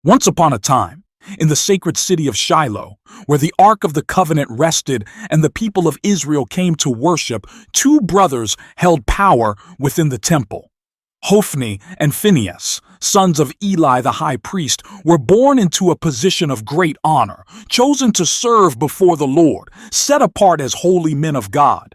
Once upon a time, in the sacred city of Shiloh, where the Ark of the Covenant rested and the people of Israel came to worship, two brothers held power within the temple. Hophni and Phinehas, sons of Eli the high priest, were born into a position of great honor, chosen to serve before the Lord, set apart as holy men of God.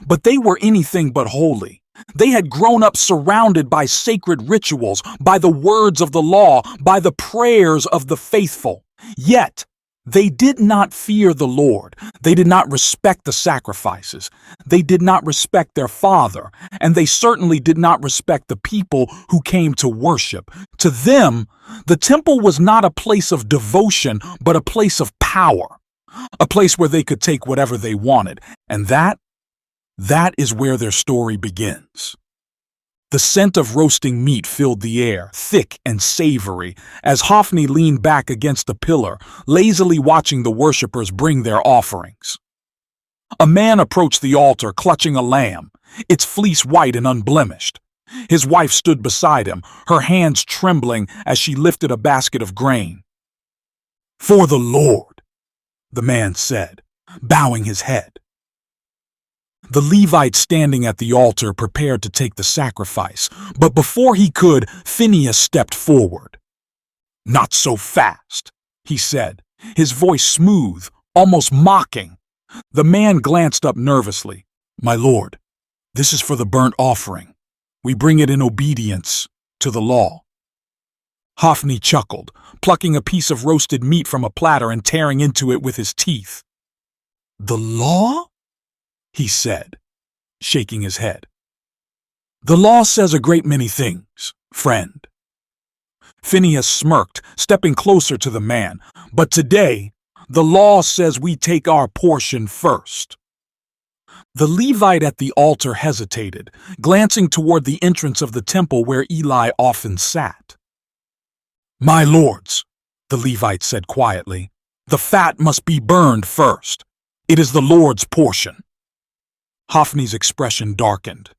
But they were anything but holy. They had grown up surrounded by sacred rituals, by the words of the law, by the prayers of the faithful. Yet, they did not fear the Lord. They did not respect the sacrifices. They did not respect their father, and they certainly did not respect the people who came to worship. To them, the temple was not a place of devotion, but a place of power, a place where they could take whatever they wanted, and that is where their story begins. The scent of roasting meat filled the air, thick and savory, as Hophni leaned back against a pillar, lazily watching the worshippers bring their offerings. A man approached the altar clutching a lamb, its fleece white and unblemished. His wife stood beside him, her hands trembling as she lifted a basket of grain. "For the Lord," the man said, bowing his head. The Levite standing at the altar prepared to take the sacrifice, but before he could, Phinehas stepped forward. "Not so fast," he said, his voice smooth, almost mocking. The man glanced up nervously. "My lord, this is for the burnt offering. We bring it in obedience to the law." Hophni chuckled, plucking a piece of roasted meat from a platter and tearing into it with his teeth. "The law?" he said, shaking his head. "The law says a great many things, friend." Phinehas smirked, stepping closer to the man. "But today, the law says we take our portion first." The Levite at the altar hesitated, glancing toward the entrance of the temple where Eli often sat. "My lords," the Levite said quietly, "the fat must be burned first. It is the Lord's portion." Hophni's expression darkened.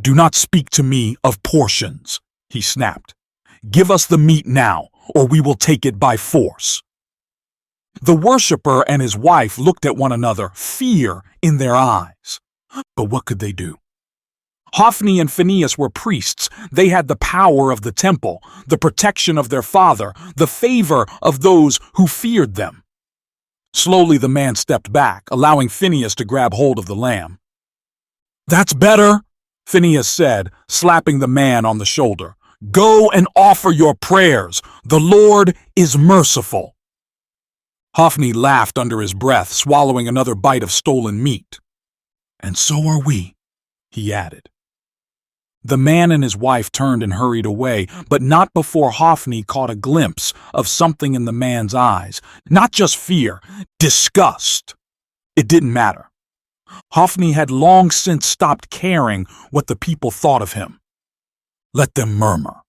"Do not speak to me of portions," he snapped. "Give us the meat now, or we will take it by force." The worshipper and his wife looked at one another, fear in their eyes. But what could they do? Hophni and Phinehas were priests. They had the power of the temple, the protection of their father, the favor of those who feared them. Slowly the man stepped back, allowing Phinehas to grab hold of the lamb. "That's better," Phinehas said, slapping the man on the shoulder. "Go and offer your prayers. The Lord is merciful." Hophni laughed under his breath, swallowing another bite of stolen meat. "And so are we," he added. The man and his wife turned and hurried away, but not before Hophni caught a glimpse of something in the man's eyes. Not just fear, disgust. It didn't matter. Hophni had long since stopped caring what the people thought of him. Let them murmur.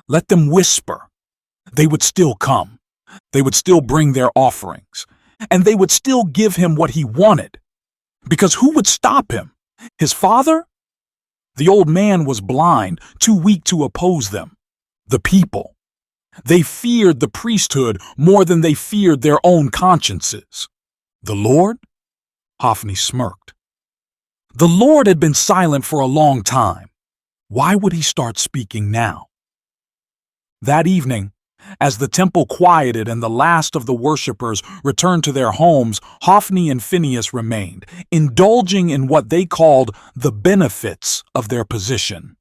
Let them whisper. They would still come. They would still bring their offerings. And they would still give him what he wanted. Because who would stop him? His father? The old man was blind, too weak to oppose them. The people. They feared the priesthood more than they feared their own consciences. The Lord? Hophni smirked. The Lord had been silent for a long time. Why would he start speaking now? That evening, as the temple quieted and the last of the worshippers returned to their homes, Hophni and Phinehas remained, indulging in what they called the benefits of their position.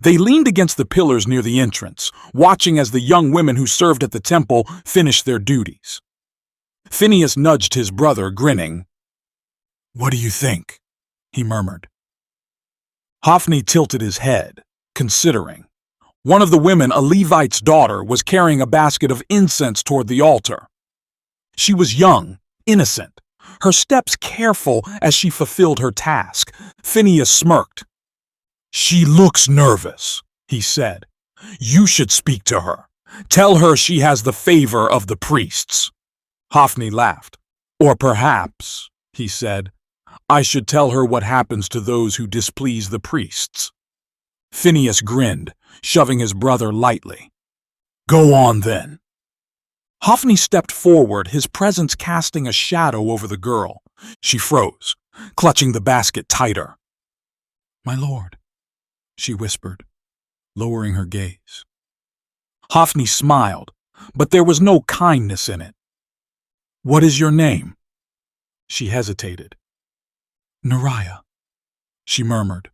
They leaned against the pillars near the entrance, watching as the young women who served at the temple finished their duties. Phinehas nudged his brother, grinning. "What do you think?" he murmured. Hophni tilted his head, considering. One of the women, a Levite's daughter, was carrying a basket of incense toward the altar. She was young, innocent, her steps careful as she fulfilled her task. Phinehas smirked. "She looks nervous," he said. "You should speak to her. Tell her she has the favor of the priests." Hophni laughed. "Or perhaps," he said, "I should tell her what happens to those who displease the priests." Phinehas grinned, shoving his brother lightly. Go on then. Hophni stepped forward, his presence casting a shadow over the girl. She froze, clutching the basket tighter. My lord, she whispered, lowering her gaze. Hophni smiled, but there was no kindness in it. What is your name? She hesitated. Neriah, she murmured.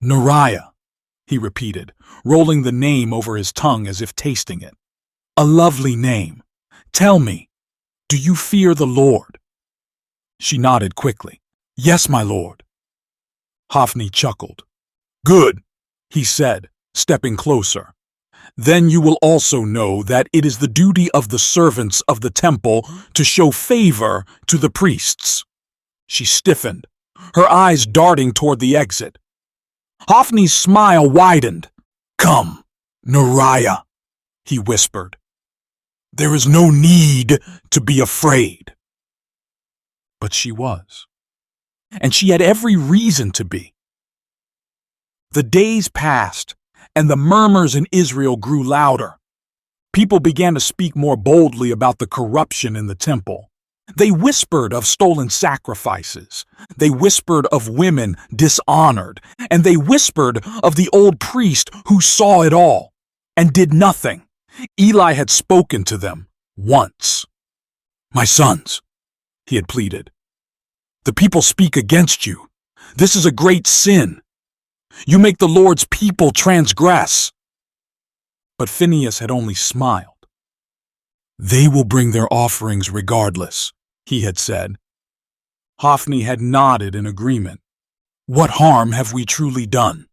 Neriah, he repeated, rolling the name over his tongue as if tasting it. A lovely name. Tell me, do you fear the Lord? She nodded quickly. Yes, my lord. Hophni chuckled. Good, he said, stepping closer. Then you will also know that it is the duty of the servants of the temple to show favor to the priests. She stiffened, her eyes darting toward the exit. Hophni's smile widened. Come, Neriah, he whispered. There is no need to be afraid. But she was, and she had every reason to be. The days passed, and the murmurs in Israel grew louder. People began to speak more boldly about the corruption in the temple. They whispered of stolen sacrifices. They whispered of women dishonored. And they whispered of the old priest who saw it all and did nothing. Eli had spoken to them once. My sons, he had pleaded, the people speak against you. This is a great sin. You make the Lord's people transgress. But Phinehas had only smiled. They will bring their offerings regardless, he had said. Hophni had nodded in agreement. What harm have we truly done?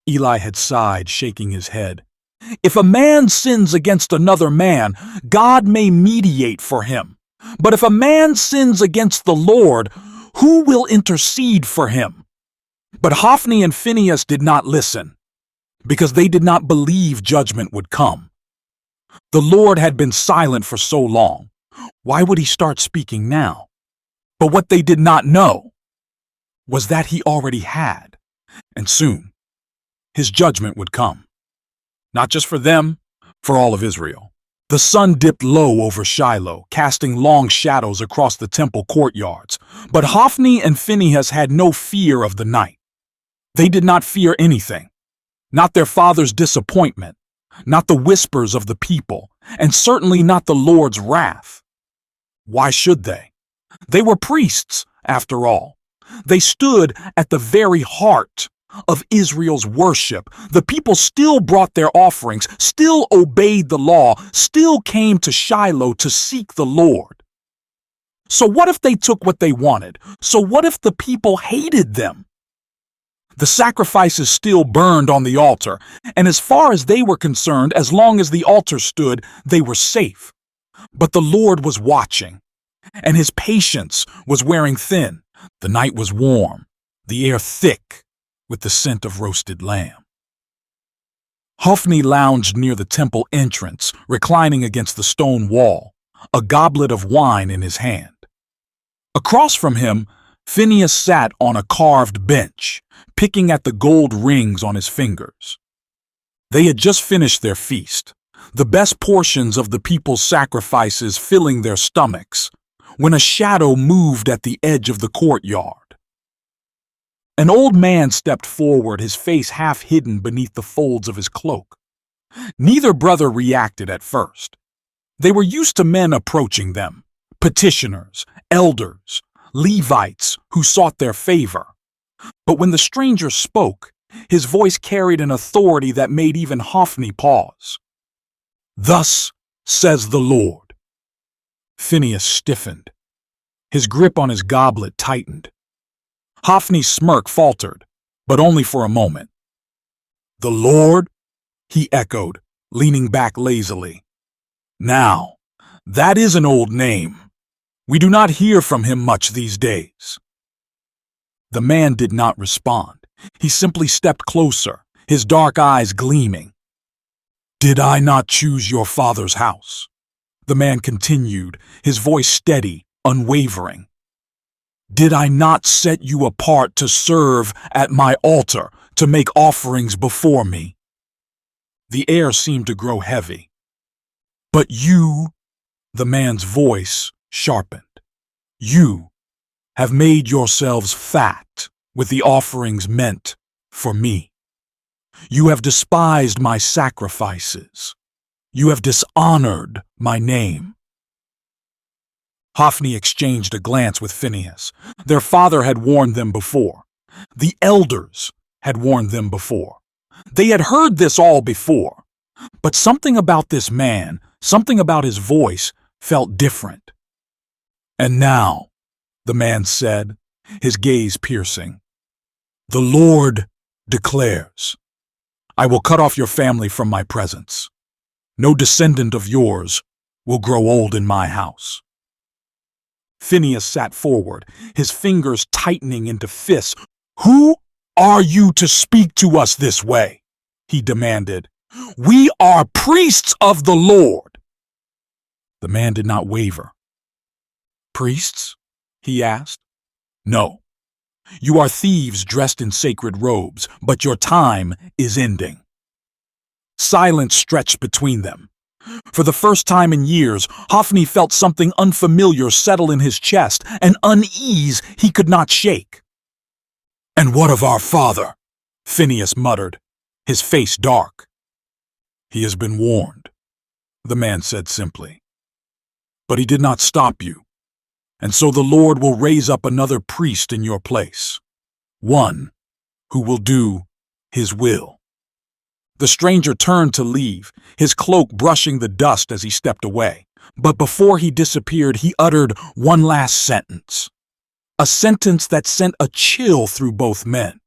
Eli had sighed, shaking his head. If a man sins against another man, God may mediate for him. But if a man sins against the Lord, who will intercede for him? But Hophni and Phinehas did not listen, because they did not believe judgment would come. The Lord had been silent for so long. Why would he start speaking now? But what they did not know was that he already had, and soon his judgment would come. Not just for them, for all of Israel. The sun dipped low over Shiloh, casting long shadows across the temple courtyards. But Hophni and Phinehas had no fear of the night. They did not fear anything. Not their father's disappointment, not the whispers of the people, and certainly not the Lord's wrath. Why should they? They were priests, after all. They stood at the very heart of Israel's worship. The people still brought their offerings, still obeyed the law, still came to Shiloh to seek the Lord. So what if they took what they wanted? So what if the people hated them? The sacrifices still burned on the altar, and as far as they were concerned, as long as the altar stood, they were safe. But the Lord was watching, and his patience was wearing thin. The night was warm, the air thick with the scent of roasted lamb. Hophni lounged near the temple entrance, reclining against the stone wall, a goblet of wine in his hand. Across from him, Phinehas sat on a carved bench, picking at the gold rings on his fingers. They had just finished their feast, the best portions of the people's sacrifices filling their stomachs, when a shadow moved at the edge of the courtyard. An old man stepped forward, his face half hidden beneath the folds of his cloak. Neither brother reacted at first. They were used to men approaching them, petitioners, elders, Levites who sought their favor. But when the stranger spoke, his voice carried an authority that made even Hophni pause. Thus says the Lord. Phinehas stiffened. His grip on his goblet tightened. Hophni's smirk faltered, but only for a moment. The Lord? He echoed, leaning back lazily. Now, that is an old name. We do not hear from him much these days. The man did not respond. He simply stepped closer, his dark eyes gleaming. Did I not choose your father's house? The man continued, his voice steady, unwavering. Did I not set you apart to serve at my altar, to make offerings before me? The air seemed to grow heavy. But you, the man's voice sharpened, you have made yourselves fat with the offerings meant for me. You have despised my sacrifices. You have dishonored my name. Hophni exchanged a glance with Phinehas. Their father had warned them before. The elders had warned them before. They had heard this all before. But something about this man, something about his voice, felt different. And now, the man said, his gaze piercing, the Lord declares, I will cut off your family from my presence. No descendant of yours will grow old in my house. Phinehas sat forward, his fingers tightening into fists. Who are you to speak to us this way? He demanded. We are priests of the Lord. The man did not waver. Priests? He asked. No. You are thieves dressed in sacred robes, but your time is ending. Silence stretched between them. For the first time in years, Hophni felt something unfamiliar settle in his chest, an unease he could not shake. And what of our father? Phinehas muttered, his face dark. He has been warned, the man said simply. But he did not stop you, and so the Lord will raise up another priest in your place, one who will do his will. The stranger turned to leave, his cloak brushing the dust as he stepped away. But before he disappeared, he uttered one last sentence. A sentence that sent a chill through both men.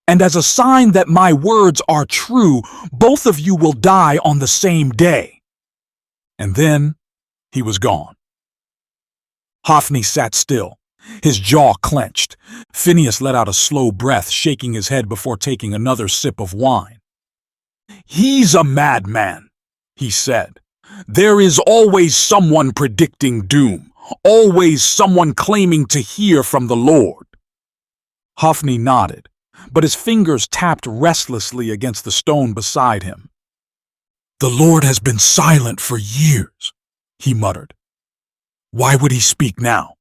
And as a sign that my words are true, both of you will die on the same day. And then he was gone. Hophni sat still, his jaw clenched. Phinehas let out a slow breath, shaking his head before taking another sip of wine. He's a madman, he said. There is always someone predicting doom, always someone claiming to hear from the Lord. Hophni nodded, but his fingers tapped restlessly against the stone beside him. The Lord has been silent for years, he muttered. Why would he speak now?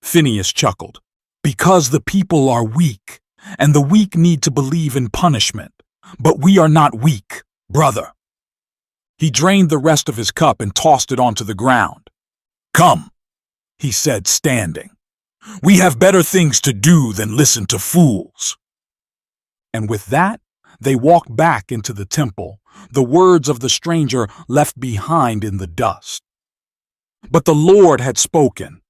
Phinehas chuckled. Because the people are weak, and the weak need to believe in punishment. But we are not weak, brother. He drained the rest of his cup and tossed it onto the ground. Come, he said, standing. We have better things to do than listen to fools. And with that, they walked back into the temple, the words of the stranger left behind in the dust. But the Lord had spoken,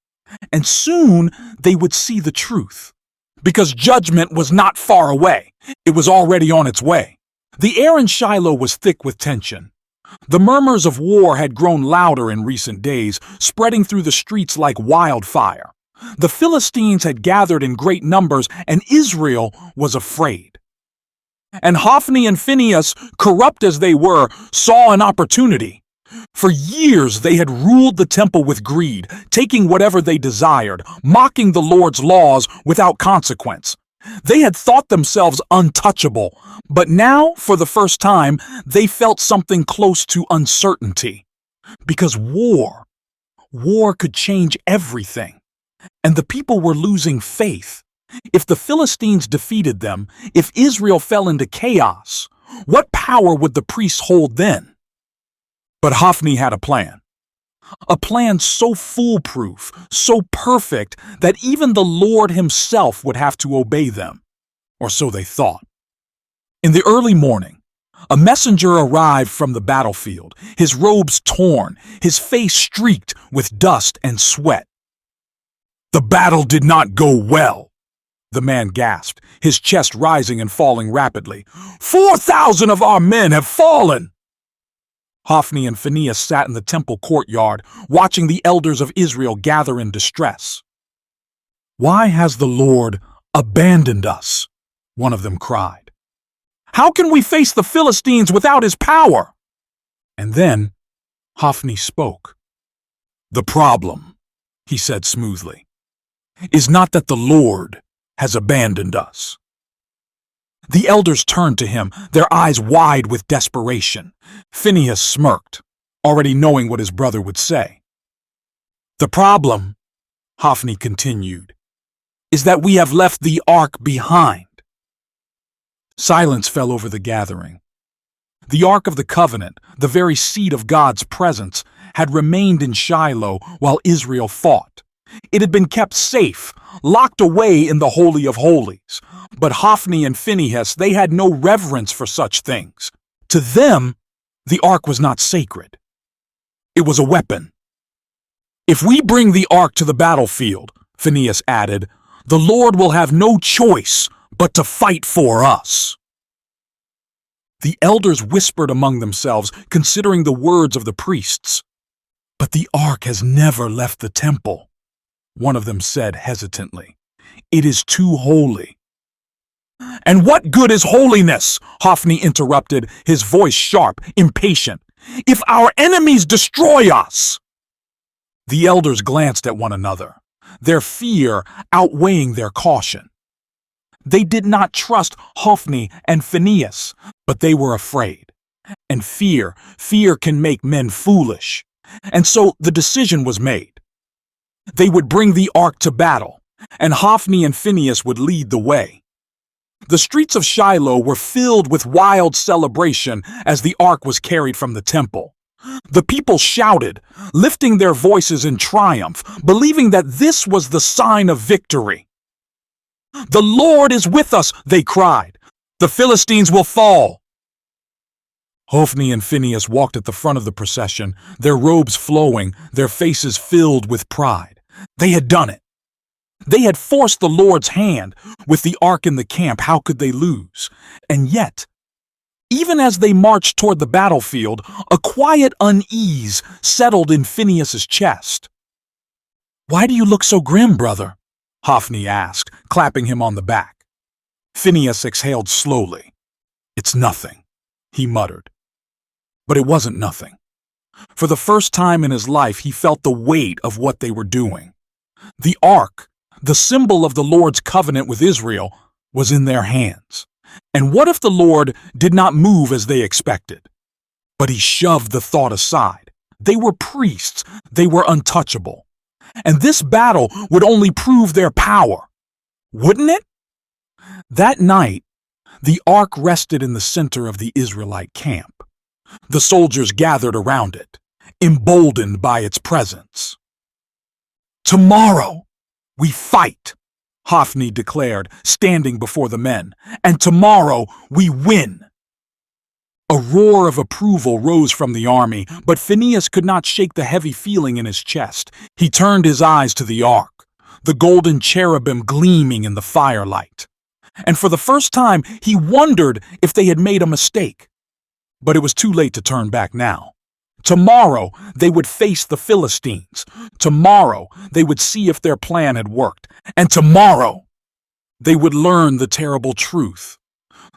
and soon they would see the truth. Because judgment was not far away. It was already on its way. The air in Shiloh was thick with tension. The murmurs of war had grown louder in recent days, spreading through the streets like wildfire. The Philistines had gathered in great numbers, and Israel was afraid. And Hophni and Phinehas, corrupt as they were, saw an opportunity. For years they had ruled the temple with greed, taking whatever they desired, mocking the Lord's laws without consequence. They had thought themselves untouchable, but now, for the first time, they felt something close to uncertainty. Because war could change everything. And the people were losing faith. If the Philistines defeated them, if Israel fell into chaos, what power would the priests hold then? But Hophni had a plan so foolproof, so perfect, that even the Lord himself would have to obey them, or so they thought. In the early morning, a messenger arrived from the battlefield, his robes torn, his face streaked with dust and sweat. The battle did not go well, the man gasped, his chest rising and falling rapidly. 4,000 of our men have fallen! Hophni and Phinehas sat in the temple courtyard, watching the elders of Israel gather in distress. Why has the Lord abandoned us? One of them cried. How can we face the Philistines without his power? And then Hophni spoke. The problem, he said smoothly, is not that the Lord has abandoned us. The elders turned to him, their eyes wide with desperation. Phinehas smirked, already knowing what his brother would say. "The problem," Hophni continued, "is that we have left the ark behind." Silence fell over the gathering. The Ark of the Covenant, the very seat of God's presence, had remained in Shiloh while Israel fought. It had been kept safe, locked away in the Holy of Holies. But Hophni and Phinehas, they had no reverence for such things. To them, the Ark was not sacred. It was a weapon. "If we bring the Ark to the battlefield," Phinehas added, "the Lord will have no choice but to fight for us." The elders whispered among themselves, considering the words of the priests. "But the Ark has never left the temple," one of them said hesitantly. "It is too holy." "And what good is holiness?" Hophni interrupted, his voice sharp, impatient. "If our enemies destroy us!" The elders glanced at one another, their fear outweighing their caution. They did not trust Hophni and Phinehas, but they were afraid. And fear can make men foolish. And so the decision was made. They would bring the ark to battle, and Hophni and Phinehas would lead the way. The streets of Shiloh were filled with wild celebration as the ark was carried from the temple. The people shouted, lifting their voices in triumph, believing that this was the sign of victory. "The Lord is with us," they cried. "The Philistines will fall." Hophni and Phinehas walked at the front of the procession, their robes flowing, their faces filled with pride. They had done it. They had forced the Lord's hand. With the ark in the camp, how could they lose? And yet, even as they marched toward the battlefield, a quiet unease settled in Phinehas's chest. "Why do you look so grim, brother?" Hophni asked, clapping him on the back. Phinehas exhaled slowly. "It's nothing," he muttered. But it wasn't nothing. For the first time in his life, he felt the weight of what they were doing. The ark, the symbol of the Lord's covenant with Israel, was in their hands. And what if the Lord did not move as they expected? But he shoved the thought aside. They were priests. They were untouchable. And this battle would only prove their power. Wouldn't it? That night, the ark rested in the center of the Israelite camp. The soldiers gathered around it, emboldened by its presence. "Tomorrow, we fight," Hophni declared, standing before the men. "And tomorrow, we win." A roar of approval rose from the army, but Phinehas could not shake the heavy feeling in his chest. He turned his eyes to the ark, the golden cherubim gleaming in the firelight. And for the first time, he wondered if they had made a mistake. But it was too late to turn back now. Tomorrow, they would face the Philistines. Tomorrow, they would see if their plan had worked. And tomorrow, they would learn the terrible truth.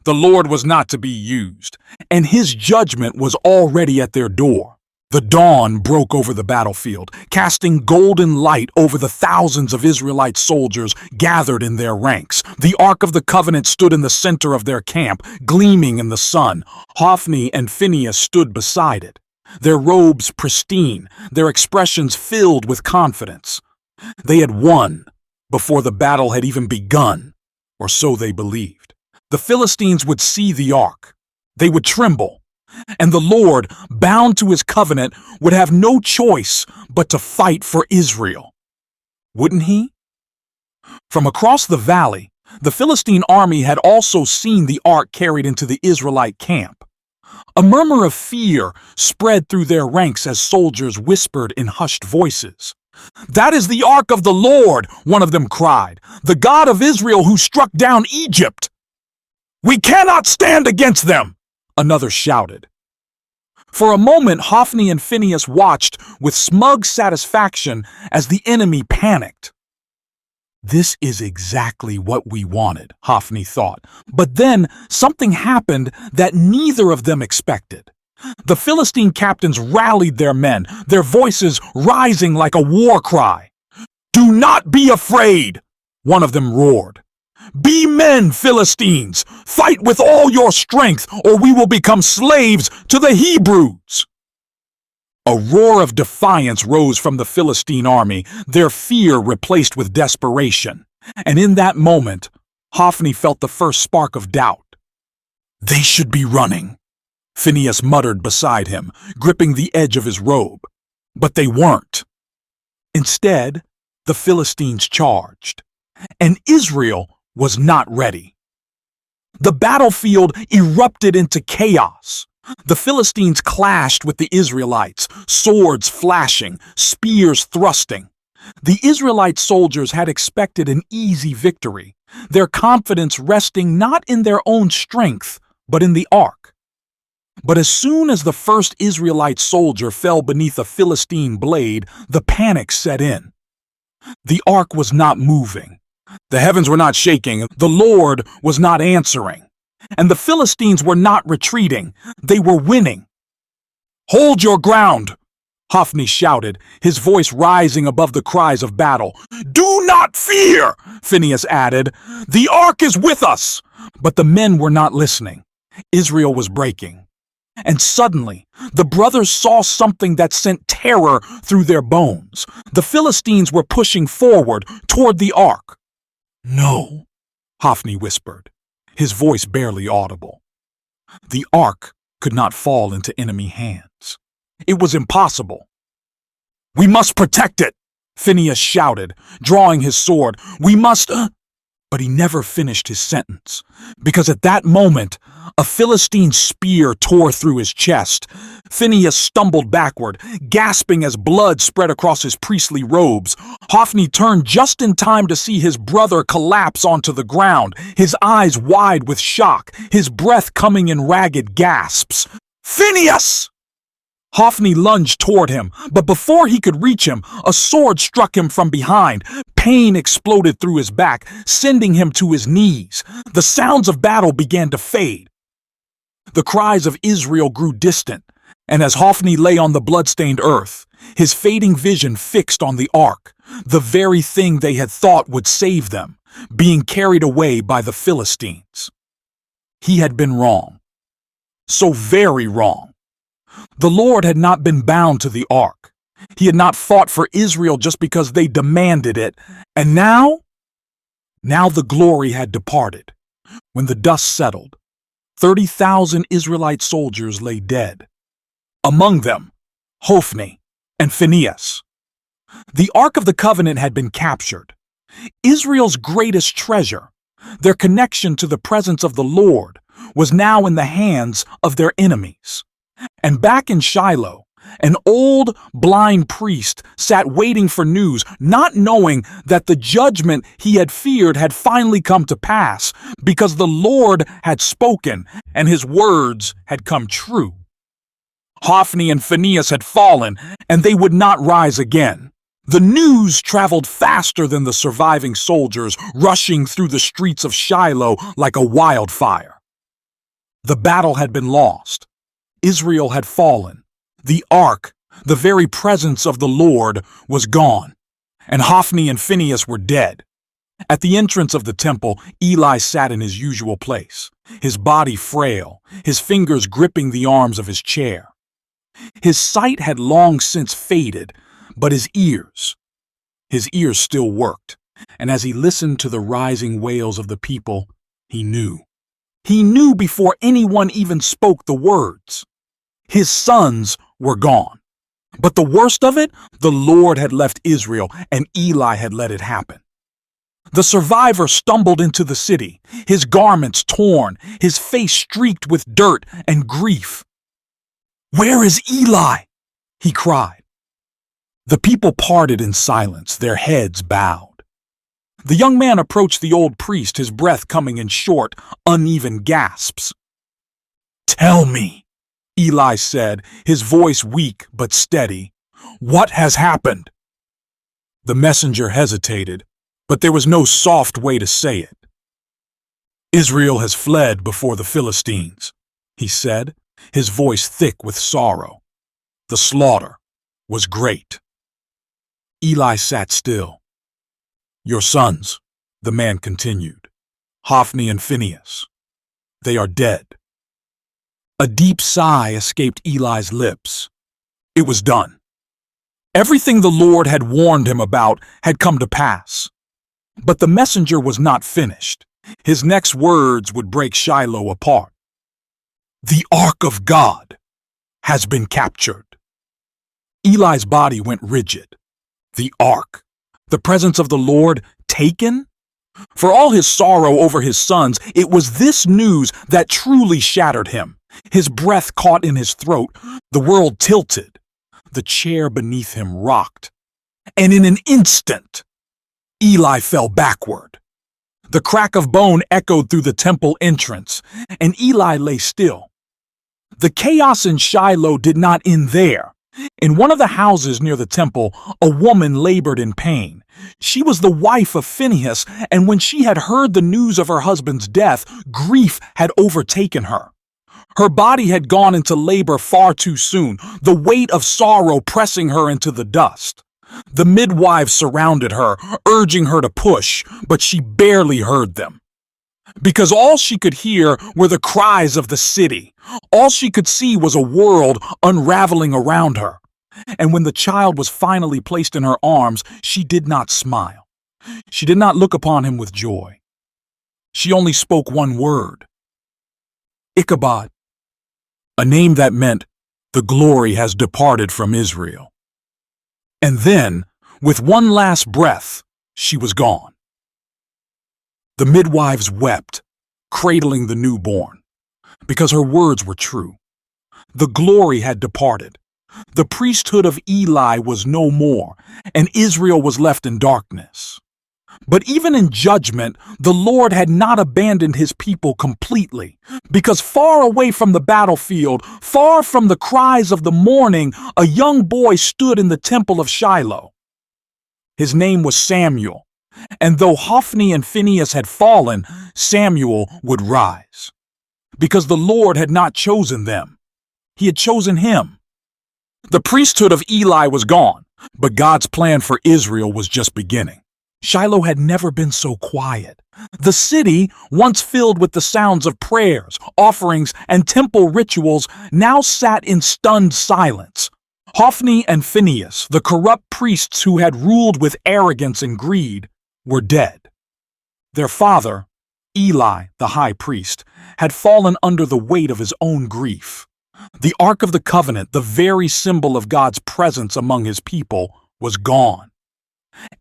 The Lord was not to be used, and his judgment was already at their door. The dawn broke over the battlefield, casting golden light over the thousands of Israelite soldiers gathered in their ranks. The Ark of the Covenant stood in the center of their camp, gleaming in the sun. Hophni and Phinehas stood beside it, their robes pristine, their expressions filled with confidence. They had won before the battle had even begun, or so they believed. The Philistines would see the ark. They would tremble, and the Lord, bound to his covenant, would have no choice but to fight for Israel. Wouldn't he? From across the valley, the Philistine army had also seen the ark carried into the Israelite camp. A murmur of fear spread through their ranks as soldiers whispered in hushed voices. "That is the ark of the Lord," one of them cried, "the God of Israel who struck down Egypt." "We cannot stand against them," another shouted. For a moment, Hophni and Phinehas watched with smug satisfaction as the enemy panicked. This is exactly what we wanted, Hophni thought. But then something happened that neither of them expected. The Philistine captains rallied their men, their voices rising like a war cry. "Do not be afraid," one of them roared. "Be men, Philistines! Fight with all your strength, or we will become slaves to the Hebrews!" A roar of defiance rose from the Philistine army, their fear replaced with desperation. And in that moment, Hophni felt the first spark of doubt. "They should be running," Phinehas muttered beside him, gripping the edge of his robe. But they weren't. Instead, the Philistines charged, and Israel was not ready. The battlefield erupted into chaos. The Philistines clashed with the Israelites, swords flashing, spears thrusting. The Israelite soldiers had expected an easy victory, their confidence resting not in their own strength, but in the ark. But as soon as the first Israelite soldier fell beneath a Philistine blade, the panic set in. The ark was not moving. The heavens were not shaking. The Lord was not answering. And the Philistines were not retreating. They were winning. "Hold your ground!" Hophni shouted, his voice rising above the cries of battle. "Do not fear!" Phinehas added. "The ark is with us!" But the men were not listening. Israel was breaking. And suddenly, the brothers saw something that sent terror through their bones. The Philistines were pushing forward toward the ark. "No," Hophni whispered, his voice barely audible. The ark could not fall into enemy hands. It was impossible. "We must protect it," Phinehas shouted, drawing his sword. "We must—" But he never finished his sentence, because at that moment, a Philistine spear tore through his chest. Phinehas stumbled backward, gasping as blood spread across his priestly robes. Hophni turned just in time to see his brother collapse onto the ground, his eyes wide with shock, his breath coming in ragged gasps. "Phinehas!" Hophni lunged toward him, but before he could reach him, a sword struck him from behind. Pain exploded through his back, sending him to his knees. The sounds of battle began to fade. The cries of Israel grew distant, and as Hophni lay on the bloodstained earth, his fading vision fixed on the ark, the very thing they had thought would save them, being carried away by the Philistines. He had been wrong. So very wrong. The Lord had not been bound to the ark. He had not fought for Israel just because they demanded it. And now the glory had departed. When the dust settled, 30,000 Israelite soldiers lay dead. Among them, Hophni and Phinehas. The Ark of the Covenant had been captured. Israel's greatest treasure, their connection to the presence of the Lord, was now in the hands of their enemies. And back in Shiloh, an old, blind priest sat waiting for news, not knowing that the judgment he had feared had finally come to pass, because the Lord had spoken and his words had come true. Hophni and Phinehas had fallen, and they would not rise again. The news traveled faster than the surviving soldiers, rushing through the streets of Shiloh like a wildfire. The battle had been lost. Israel had fallen. The ark, the very presence of the Lord, was gone, and Hophni and Phinehas were dead. At the entrance of the temple, Eli sat in his usual place, his body frail, his fingers gripping the arms of his chair. His sight had long since faded, but his ears still worked, and as he listened to the rising wails of the people, he knew. He knew before anyone even spoke the words. His sons were gone. But the worst of it, the Lord had left Israel, and Eli had let it happen. The survivor stumbled into the city, his garments torn, his face streaked with dirt and grief. "Where is Eli?" he cried. The people parted in silence, their heads bowed. The young man approached the old priest, his breath coming in short, uneven gasps. "Tell me," Eli said, his voice weak but steady. "What has happened?" The messenger hesitated, but there was no soft way to say it. "Israel has fled before the Philistines," he said, his voice thick with sorrow. "The slaughter was great." Eli sat still. "Your sons," the man continued, Hophni and Phinehas. They are dead. A deep sigh escaped Eli's lips. It was done. Everything the Lord had warned him about had come to pass. But the messenger was not finished. His next words would break Shiloh apart. The Ark of God has been captured. Eli's body went rigid. The Ark, the presence of the Lord, taken? For all his sorrow over his sons, it was this news that truly shattered him. His breath caught in his throat. The world tilted. The chair beneath him rocked. And in an instant, Eli fell backward. The crack of bone echoed through the temple entrance, and Eli lay still. The chaos in Shiloh did not end there. In one of the houses near the temple, a woman labored in pain. She was the wife of Phinehas, and when she had heard the news of her husband's death, grief had overtaken her. Her body had gone into labor far too soon, the weight of sorrow pressing her into the dust. The midwives surrounded her, urging her to push, but she barely heard them. Because all she could hear were the cries of the city. All she could see was a world unraveling around her. And when the child was finally placed in her arms, she did not smile. She did not look upon him with joy. She only spoke one word. Ichabod, a name that meant the glory has departed from Israel. And then, with one last breath, she was gone. The midwives wept, cradling the newborn, because her words were true. The glory had departed. The priesthood of Eli was no more, and Israel was left in darkness. But even in judgment, the Lord had not abandoned his people completely, because far away from the battlefield, far from the cries of the mourning, a young boy stood in the temple of Shiloh. His name was Samuel, and though Hophni and Phinehas had fallen, Samuel would rise. Because the Lord had not chosen them, he had chosen him. The priesthood of Eli was gone, but God's plan for Israel was just beginning. Shiloh had never been so quiet. The city, once filled with the sounds of prayers, offerings, and temple rituals, now sat in stunned silence. Hophni and Phinehas, the corrupt priests who had ruled with arrogance and greed, were dead. Their father, Eli, the high priest, had fallen under the weight of his own grief. The Ark of the Covenant, the very symbol of God's presence among his people, was gone.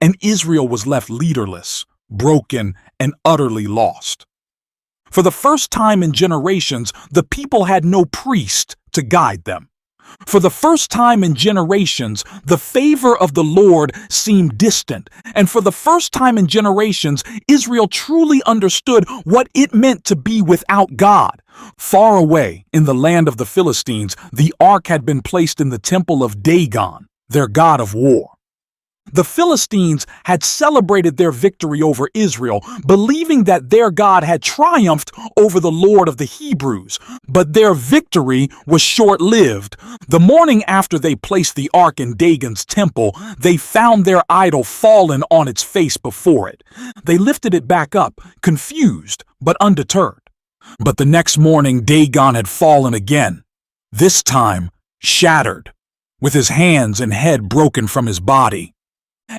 And Israel was left leaderless, broken, and utterly lost. For the first time in generations, the people had no priest to guide them. For the first time in generations, the favor of the Lord seemed distant, and for the first time in generations, Israel truly understood what it meant to be without God. Far away, in the land of the Philistines, the ark had been placed in the temple of Dagon, their god of war. The Philistines had celebrated their victory over Israel, believing that their God had triumphed over the Lord of the Hebrews. But their victory was short-lived. The morning after they placed the ark in Dagon's temple, they found their idol fallen on its face before it. They lifted it back up, confused but undeterred. But the next morning, Dagon had fallen again, this time shattered, with his hands and head broken from his body.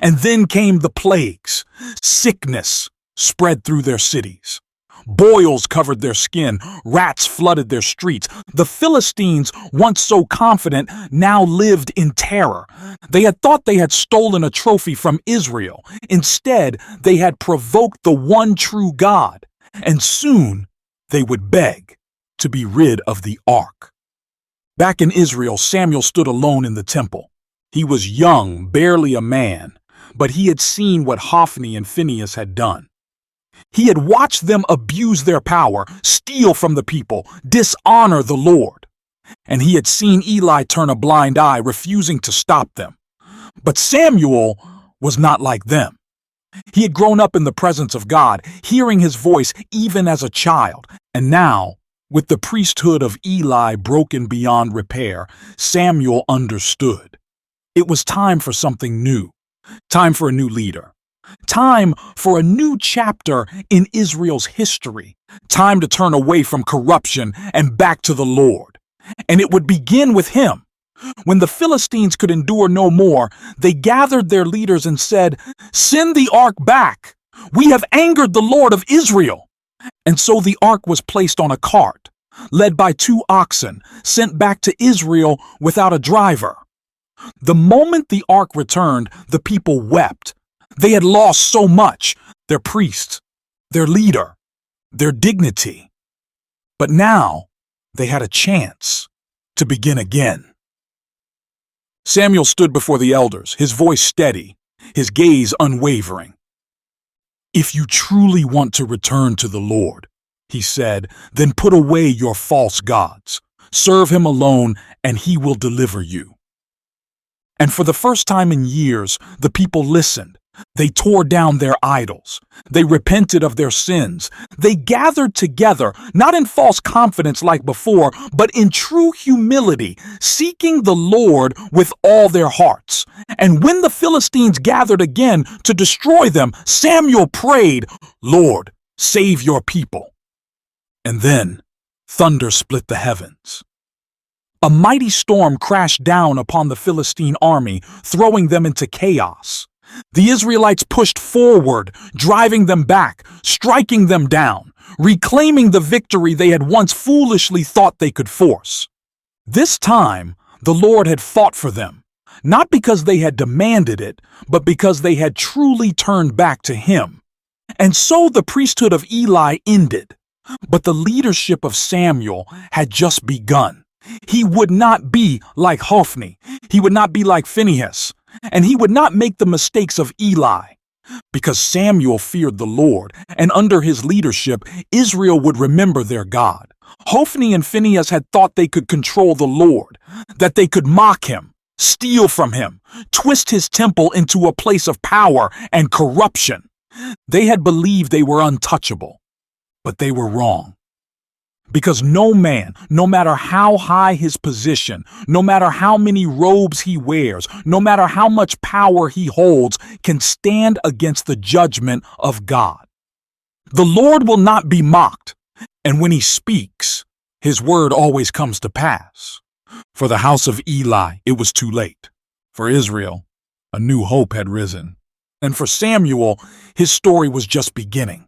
And then came the plagues. Sickness spread through their cities. Boils covered their skin. Rats flooded their streets. The Philistines, once so confident, now lived in terror. They had thought they had stolen a trophy from Israel. Instead, they had provoked the one true God. And soon, they would beg to be rid of the ark. Back in Israel, Samuel stood alone in the temple. He was young, barely a man, but he had seen what Hophni and Phinehas had done. He had watched them abuse their power, steal from the people, dishonor the Lord. And he had seen Eli turn a blind eye, refusing to stop them. But Samuel was not like them. He had grown up in the presence of God, hearing his voice even as a child. And now, with the priesthood of Eli broken beyond repair, Samuel understood. It was time for something new. Time for a new leader. Time for a new chapter in Israel's history. Time to turn away from corruption and back to the Lord. And it would begin with him. When the Philistines could endure no more, they gathered their leaders and said, "Send the ark back. We have angered the Lord of Israel." And so the ark was placed on a cart, led by 2 oxen, sent back to Israel without a driver. The moment the ark returned, the people wept. They had lost so much: their priest, their leader, their dignity. But now they had a chance to begin again. Samuel stood before the elders, his voice steady, his gaze unwavering. "If you truly want to return to the Lord," he said, "then put away your false gods. Serve him alone, and he will deliver you." And for the first time in years, the people listened. They tore down their idols. They repented of their sins. They gathered together, not in false confidence like before, but in true humility, seeking the Lord with all their hearts. And when the Philistines gathered again to destroy them, Samuel prayed, "Lord, save your people." And then thunder split the heavens. A mighty storm crashed down upon the Philistine army, throwing them into chaos. The Israelites pushed forward, driving them back, striking them down, reclaiming the victory they had once foolishly thought they could force. This time, the Lord had fought for them, not because they had demanded it, but because they had truly turned back to Him. And so the priesthood of Eli ended, but the leadership of Samuel had just begun. He would not be like Hophni. He would not be like Phinehas. And he would not make the mistakes of Eli. Because Samuel feared the Lord, and under his leadership, Israel would remember their God. Hophni and Phinehas had thought they could control the Lord, that they could mock him, steal from him, twist his temple into a place of power and corruption. They had believed they were untouchable, but they were wrong. Because no man, no matter how high his position, no matter how many robes he wears, no matter how much power he holds, can stand against the judgment of God. The Lord will not be mocked, and when he speaks, his word always comes to pass. For the house of Eli, it was too late. For Israel, a new hope had risen. And for Samuel, his story was just beginning.